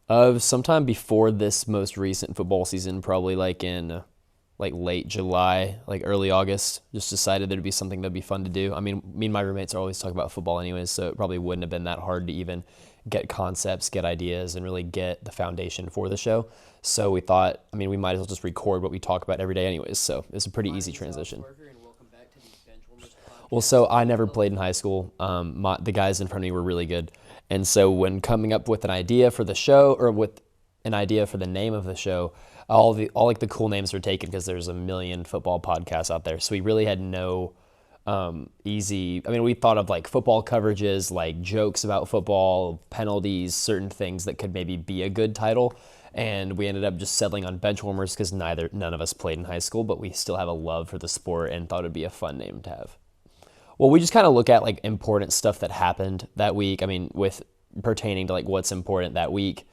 Sometime before this most recent football season, probably like in like late July, like early August, just decided there'd be something that'd be fun to do. I mean, me and my roommates are always talking about football anyways, so it probably wouldn't have been that hard to even get concepts, get ideas, and really get the foundation for the show. So we thought, I mean, we might as well just record what we talk about every day anyways. So it's a pretty easy transition. And welcome back to the Benchwarmers Well, podcast. so I never played in high school. The guys in front of me were really good. And so when coming up with an idea for the show or with an idea for the name of the show, all like the cool names were taken because there's a million football podcasts out there. So we really had no easy. I mean, we thought of like football coverages, like jokes about football, penalties, certain things that could maybe be a good title. And we ended up just settling on Benchwarmers because none of us played in high school, but we still have a love for the sport and thought it'd be a fun name to have. Well, we just kind of look at like important stuff that happened that week. I mean, with pertaining to like what's important that week,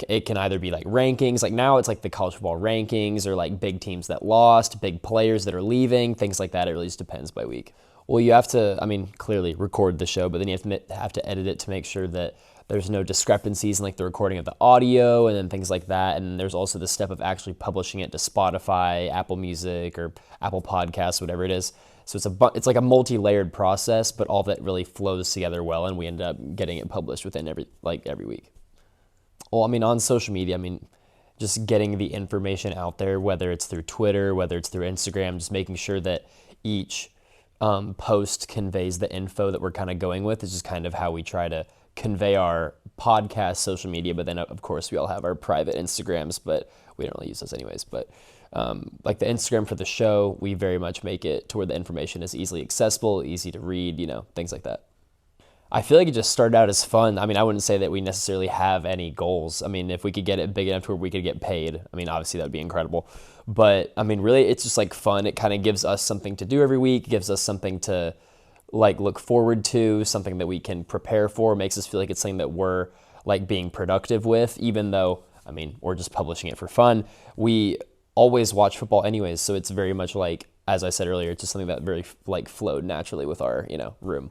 it can either be like rankings, like now it's like the college football rankings or like big teams that lost, big players that are leaving, things like that. It really just depends by week. Well, you have to, I mean, clearly record the show, but then you have to edit it to make sure that there's no discrepancies in like the recording of the audio and then things like that. And there's also the step of actually publishing it to Spotify, Apple Music, or Apple Podcasts, whatever it is. So it's like a multi-layered process, but all of that really flows together well, and we end up getting it published within every week. Well, I mean, on social media, I mean, just getting the information out there, whether it's through Twitter, whether it's through Instagram, just making sure that each post conveys the info that we're kind of going with. Is just kind of how we try to convey our podcast social media. But then, of course, we all have our private Instagrams, but we don't really use those anyways. But like the Instagram for the show, we very much make it to where the information is easily accessible, easy to read, things like that. I feel like it just started out as fun. I mean, I wouldn't say that we necessarily have any goals. I mean, if we could get it big enough to where we could get paid, I mean, obviously that would be incredible. But I mean, really, it's just like fun. It kind of gives us something to do every week, gives us something to like look forward to, something that we can prepare for, makes us feel like it's something that we're like being productive with, even though, I mean, we're just publishing it for fun. We always watch football anyways, so it's very much like, as I said earlier, it's just something that very like flowed naturally with our, room.